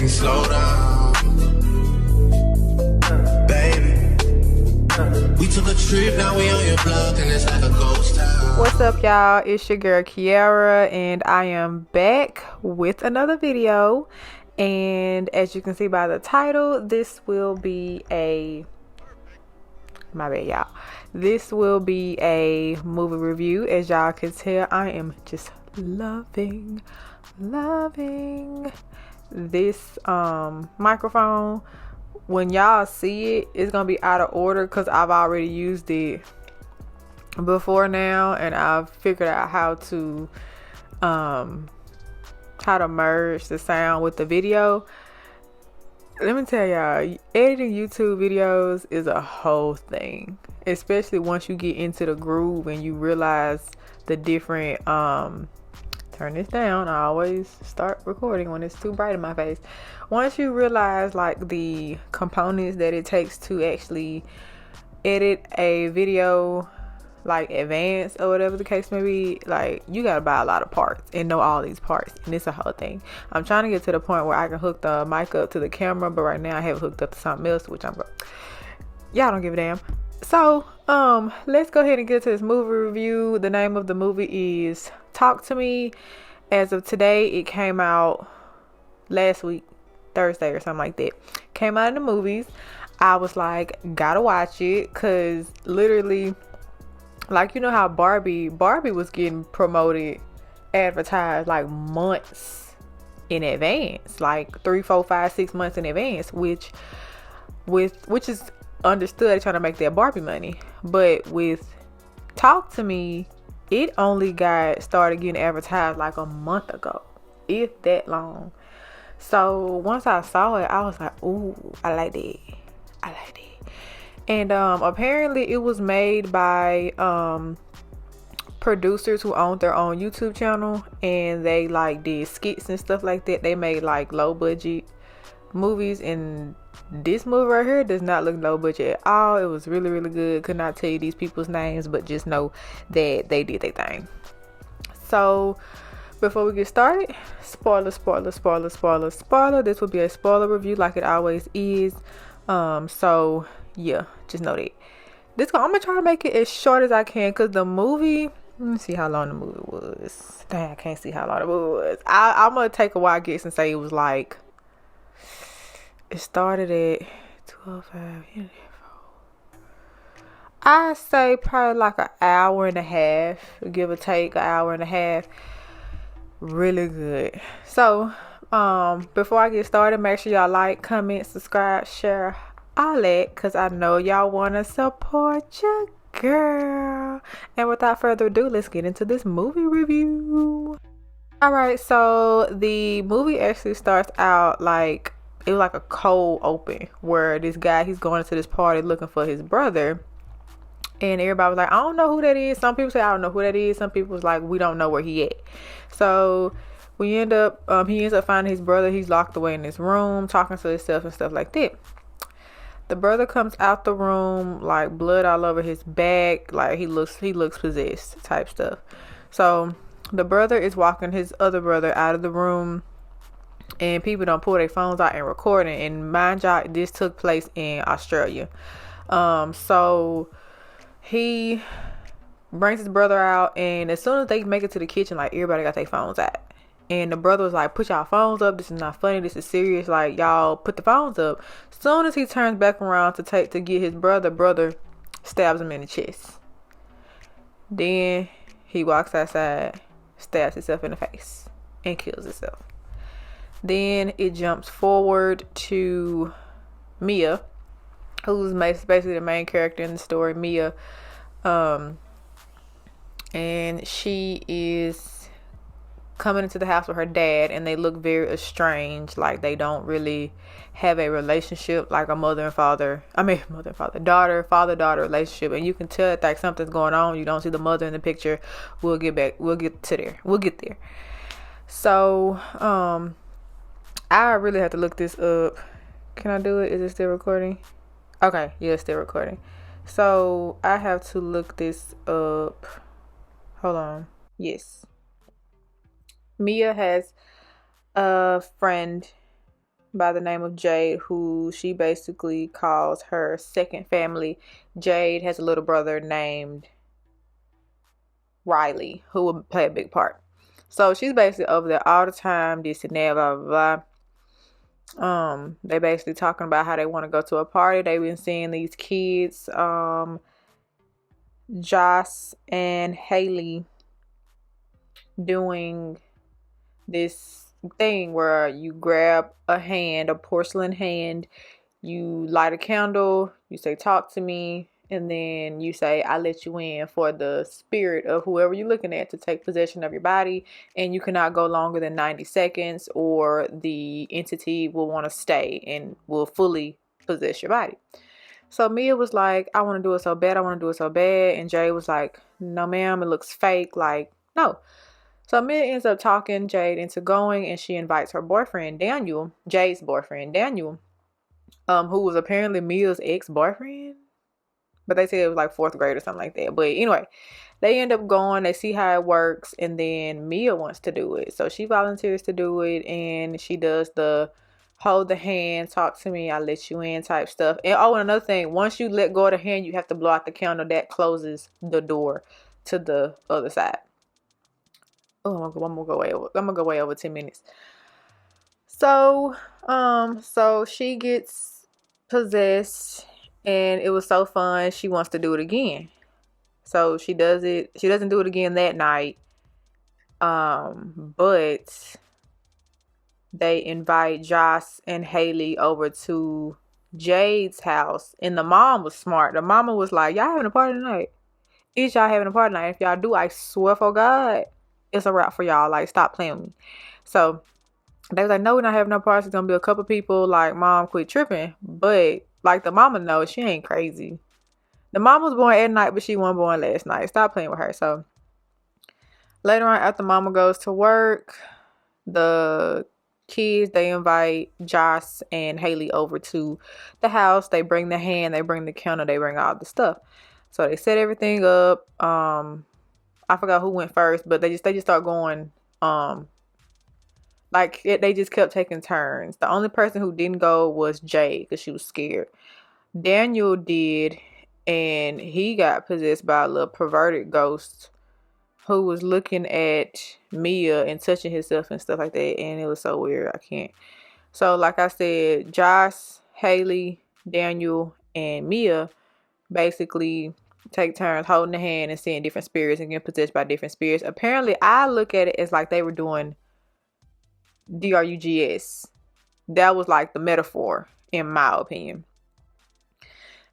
things slow down. Baby, we took a trip, now we on your block, and it's like a ghost town. What's up, y'all? It's your girl Kiara, and I am back with another video. And as you can see by the title, this will be a this will be a movie review. As y'all can tell, I am just loving this microphone. When y'all see it, it's gonna be out of order because I've already used it before now, and I've figured out how to merge the sound with the video. Let me tell y'all, editing YouTube videos is a whole thing, especially once you get into the groove and you realize the different turn this down. I always start recording when it's too bright in my face. Once you realize like the components that it takes to actually edit a video, like advanced or whatever the case may be, like you gotta buy a lot of parts and know all these parts, and it's a whole thing. I'm trying to get to the point where I can hook the mic up to the camera, but right now I have it hooked up to something else, which y'all don't give a damn. So let's go ahead and get to this movie review. The name of the movie is Talk to Me. As of today, it came out last week, Thursday or something like that. Came out in the movies. I was like, gotta watch it, because literally, like, you know how Barbie was getting promoted, advertised like months in advance, like 3, 4, 5, 6 months in advance, which is understood. They're trying to make their Barbie money. But with Talk to Me, it only got started getting advertised like a month ago, if that long. So once I saw it, I was like, ooh, I like that. And apparently it was made by producers who owned their own YouTube channel, and they like did skits and stuff like that. They made like low budget movies, and this movie right here does not look low budget at all. It was really, really good. Could not tell you these people's names, but just know that they did their thing. So before we get started, spoiler. This will be a spoiler review like it always is. So yeah, just know that. I'm gonna try to make it as short as I can, because the movie, let me see how long the movie was. Dang, I can't see how long it was. I'm gonna take a wild guess and say it was like, it started at 12:05. I say probably like an hour and a half, give or take an hour and a half. Really good. So before I get started, make sure y'all like, comment, subscribe, share, all that, because I know y'all want to support your girl. And without further ado, let's get into this movie review. Alright, so the movie actually starts out like, it was like a cold open, where this guy, he's going to this party looking for his brother, and everybody was like, I don't know who that is. Some people say, I don't know who that is. Some people was like, we don't know where he at. So he ends up finding his brother. He's locked away in this room, talking to himself and stuff like that. The brother comes out the room, like blood all over his back, like he looks possessed type stuff. So the brother is walking his other brother out of the room, and people don't pull their phones out and recording. And mind you, this took place in Australia. So he brings his brother out, and as soon as they make it to the kitchen, like everybody got their phones out. And the brother was like, put y'all phones up. This is not funny. This is serious. Like, y'all put the phones up. Soon as he turns back around to get his brother stabs him in the chest. Then he walks outside, stabs himself in the face, and kills himself. Then it jumps forward to Mia, who's basically the main character in the story. Mia, and she is coming into the house with her dad, and they look very estranged, like they don't really have a relationship, like a father-daughter relationship. And you can tell that like something's going on. You don't see the mother in the picture. We'll get there. So I really have to look this up. Can I do it? Is it still recording? Okay, yeah, it's still recording. So I have to look this up. Hold on. Yes. Mia has a friend by the name of Jade, who she basically calls her second family. Jade has a little brother named Riley, who will play a big part. So she's basically over there all the time, this and that, blah blah blah. They basically talking about how they want to go to a party. They've been seeing these kids, Joss and Haley, doing this thing where you grab a porcelain hand, you light a candle, you say talk to me, and then you say I let you in for the spirit of whoever you're looking at to take possession of your body, and you cannot go longer than 90 seconds or the entity will want to stay and will fully possess your body. So Mia was like, I want to do it so bad, I want to do it so bad, and Jay was like, no ma'am, it looks fake, like no. So Mia ends up talking Jade into going, and she invites her boyfriend Daniel, Jade's boyfriend Daniel, who was apparently Mia's ex-boyfriend, but they said it was like fourth grade or something like that. But anyway, they end up going, they see how it works, and then Mia wants to do it. So she volunteers to do it, and she does the hold the hand, talk to me, I let you in type stuff. And oh, and another thing, once you let go of the hand, you have to blow out the candle. That closes the door to the other side. Oh, I'm gonna go way over 10 minutes. So she gets possessed, and it was so fun. She wants to do it again. So she does it. She doesn't do it again that night. But they invite Joss and Haley over to Jade's house, and the mom was smart. The mama was like, y'all having a party tonight? Is y'all having a party tonight? If y'all do, I swear for God, it's a wrap for y'all. Like, stop playing with me. So they was like, no, we're not having no party. It's gonna be a couple people. Like, mom, quit tripping. But like the mama knows she ain't crazy. The mom was born at night, but she wasn't born last night. Stop playing with her. So later on, after mama goes to work, the kids, they invite Joss and Haley over to the house. They bring the hand, they bring the counter, they bring all the stuff. So they set everything up. I forgot who went first, but they just start going. They just kept taking turns. The only person who didn't go was Jay because she was scared. Daniel did, and he got possessed by a little perverted ghost who was looking at Mia and touching himself and stuff like that, and it was so weird. I can't. So like I said, Joss, Haley, Daniel, and Mia basically take turns holding the hand and seeing different spirits and getting possessed by different spirits. Apparently, I look at it as like they were doing drugs. That was like the metaphor, in my opinion.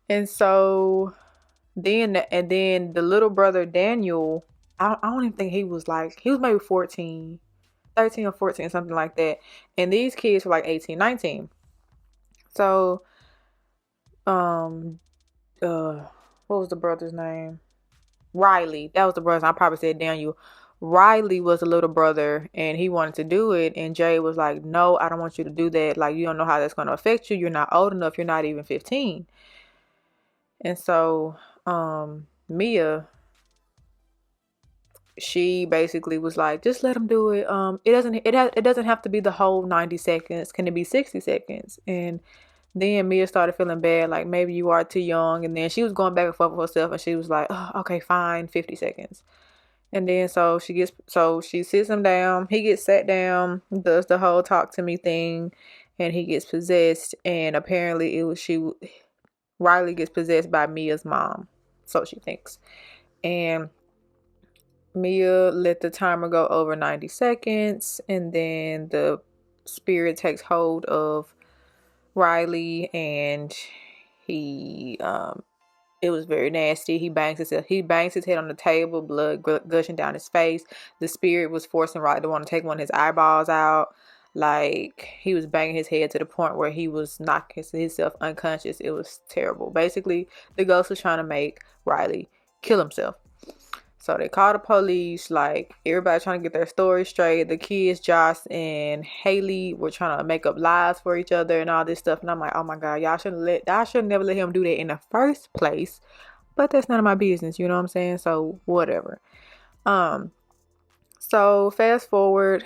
And so then the little brother Daniel, I don't even think he was maybe 14, 13 or 14, something like that. And these kids were like 18, 19. So, what was the brother's name? Riley. That was the brother. I probably said Daniel. Riley was a little brother, and he wanted to do it. And Jay was like, no, I don't want you to do that. Like, you don't know how that's going to affect you. You're not old enough. You're not even 15. And so, Mia, she basically was like, just let him do it. It doesn't have to be the whole 90 seconds. Can it be 60 seconds? And then Mia started feeling bad, like maybe you are too young. And then she was going back and forth with herself, and she was like, oh, okay, fine, 50 seconds. And then so she sits him down. He gets sat down, does the whole talk to me thing, and he gets possessed. And apparently Riley gets possessed by Mia's mom, so she thinks. And Mia let the timer go over 90 seconds, and then the spirit takes hold of Riley, and he it was very nasty. He bangs his head on the table, blood gushing down his face. The spirit was forcing Riley to want to take one of his eyeballs out. Like, he was banging his head to the point where he was knocking himself unconscious. It was terrible. Basically, the ghost was trying to make Riley kill himself. So they called the police, like everybody trying to get their story straight. The kids, Joss and Haley, were trying to make up lies for each other and all this stuff. And I'm like, oh my God, y'all should never let him do that in the first place. But that's none of my business, you know what I'm saying? So whatever. So fast forward,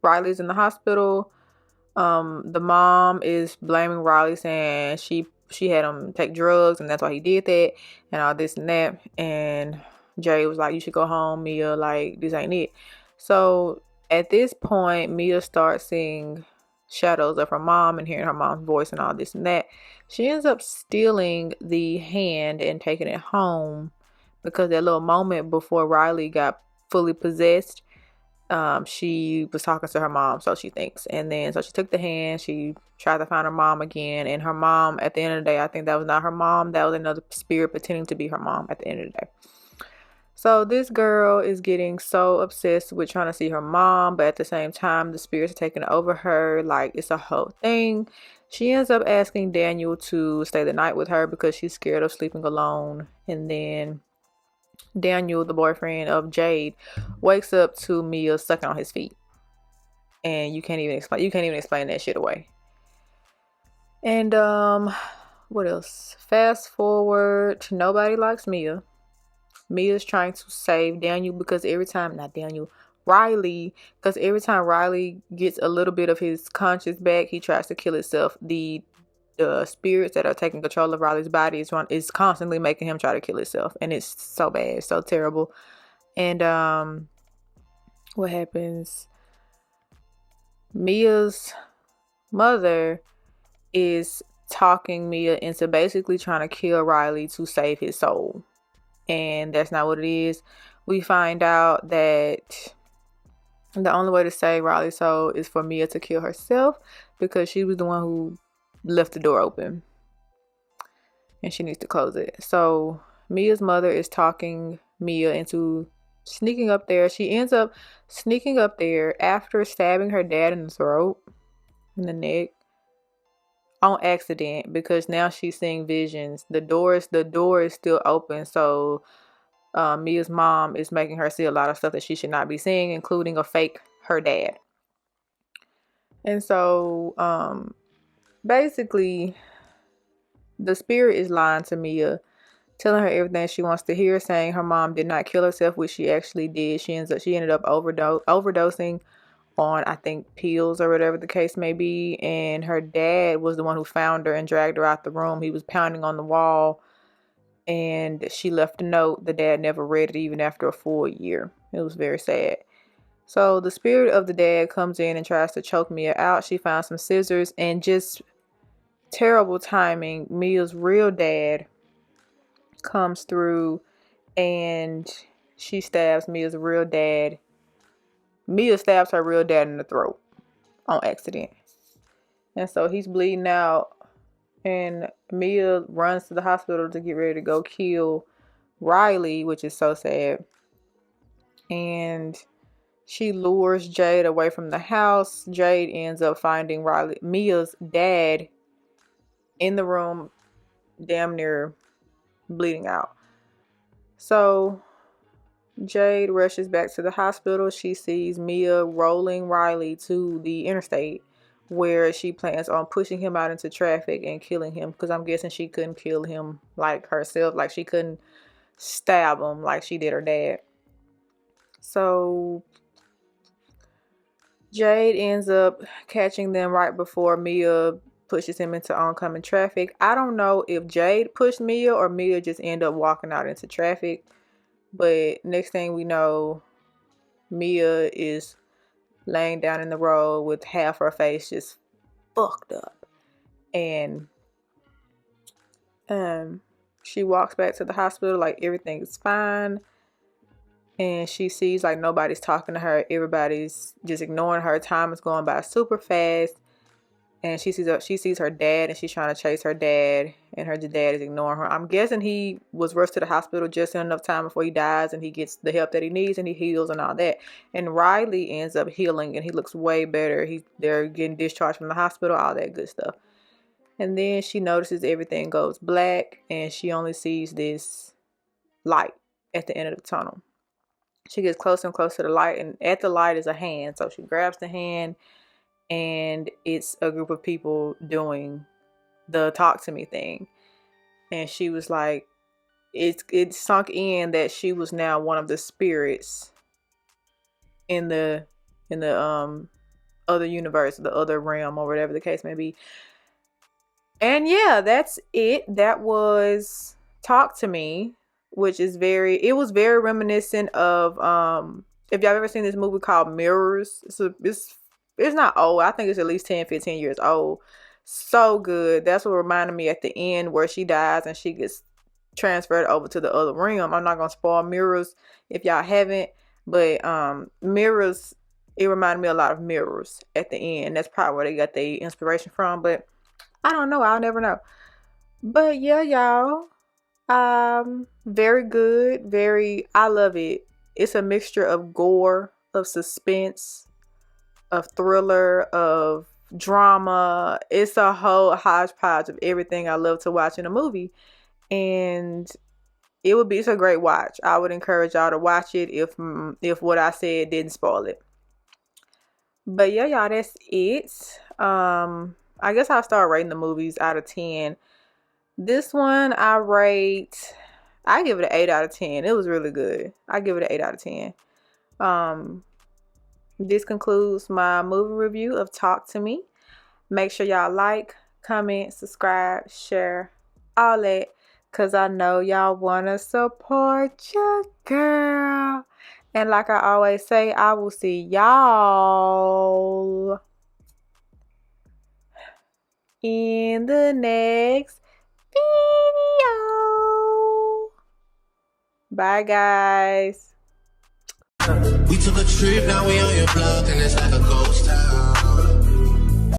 Riley's in the hospital. The mom is blaming Riley, saying she had him take drugs and that's why he did that and all this and that. And Jade was like, you should go home, Mia, like this ain't it. So at this point, Mia starts seeing shadows of her mom and hearing her mom's voice and all this and that. She ends up stealing the hand and taking it home because that little moment before Riley got fully possessed, she was talking to her mom, so she thinks. And then so she took the hand, she tried to find her mom again, and her mom, at the end of the day, I think that was not her mom, that was another spirit pretending to be her mom at the end of the day. So this girl is getting so obsessed with trying to see her mom, but at the same time, the spirits are taking over her. Like, it's a whole thing. She ends up asking Daniel to stay the night with her because she's scared of sleeping alone. And then Daniel, the boyfriend of Jade, wakes up to Mia sucking on his feet. And you can't even explain that shit away. And what else? Fast forward, nobody likes Mia. Mia's trying to save Daniel because Riley, because every time Riley gets a little bit of his conscience back, he tries to kill himself. The spirits that are taking control of Riley's body is constantly making him try to kill himself, and it's so bad, so terrible. And what happens? Mia's mother is talking Mia into basically trying to kill Riley to save his soul. And that's not what it is. We find out that the only way to save Riley's soul is for Mia to kill herself because she was the one who left the door open and she needs to close it. So Mia's mother is talking Mia into sneaking up there. She ends up sneaking up there after stabbing her dad in the throat, in the neck, on accident, because now she's seeing visions. The door is still open, so Mia's mom is making her see a lot of stuff that she should not be seeing, including a fake her dad. And so basically the spirit is lying to Mia, telling her everything she wants to hear, saying her mom did not kill herself, which she actually did. She ended up overdosing on, I think, pills or whatever the case may be. And her dad was the one who found her and dragged her out the room. He was pounding on the wall and she left a note. The dad never read it even after a full year. It was very sad. So the spirit of the dad comes in and tries to choke Mia out. She finds some scissors, and just terrible timing, Mia's real dad comes through and she stabs Mia's real dad. Mia stabs her real dad in the throat on accident. And so he's bleeding out. And Mia runs to the hospital to get ready to go kill Riley, which is so sad. And she lures Jade away from the house. Jade ends up finding Mia's dad in the room, damn near bleeding out. So Jade rushes back to the hospital. She sees Mia rolling Riley to the interstate where she plans on pushing him out into traffic and killing him, because I'm guessing she couldn't kill him like herself. Like, she couldn't stab him like she did her dad. So Jade ends up catching them right before Mia pushes him into oncoming traffic. I don't know if Jade pushed Mia or Mia just ended up walking out into traffic. But next thing we know, Mia is laying down in the road with half her face just fucked up. And she walks back to the hospital like everything is fine. And she sees like nobody's talking to her. Everybody's just ignoring her. Time is going by super fast. And she sees her dad, and she's trying to chase her dad, and her dad is ignoring her. I'm guessing he was rushed to the hospital just in enough time before he dies, and he gets the help that he needs, and he heals and all that. And Riley ends up healing, and he looks way better. They're getting discharged from the hospital, all that good stuff. And then she notices everything goes black, and she only sees this light at the end of the tunnel. She gets closer and closer to the light, and at the light is a hand. So she grabs the hand, and it's a group of people doing the talk to me thing. And she was like, it sunk in that she was now one of the spirits in the other universe, the other realm, or whatever the case may be. And yeah, that's it. That was Talk to Me, which is it was very reminiscent of if y'all ever seen this movie called Mirrors. It's not old. I think it's at least 10, 15 years old. So good. That's what reminded me at the end where she dies and she gets transferred over to the other realm. I'm not gonna spoil Mirrors if y'all haven't, but Mirrors, it reminded me a lot of Mirrors at the end. That's probably where they got the inspiration from, but I don't know. I'll never know. But yeah, y'all. Very good. I love it. It's a mixture of gore, of suspense, of thriller, of drama. It's a whole hodgepodge of everything I love to watch in a movie. And it's a great watch. I would encourage y'all to watch it if what I said didn't spoil it. But yeah, y'all, that's it. I guess I'll start rating the movies out of 10. This one I give it an 8 out of 10. It was really good. I give it an 8 out of 10. This concludes my movie review of Talk to Me. Make sure y'all like, comment, subscribe, share, all that, because I know y'all want to support your girl. And like I always say, I will see y'all in the next video. Bye, guys. We took a trip, now we on your block, and it's like a ghost town.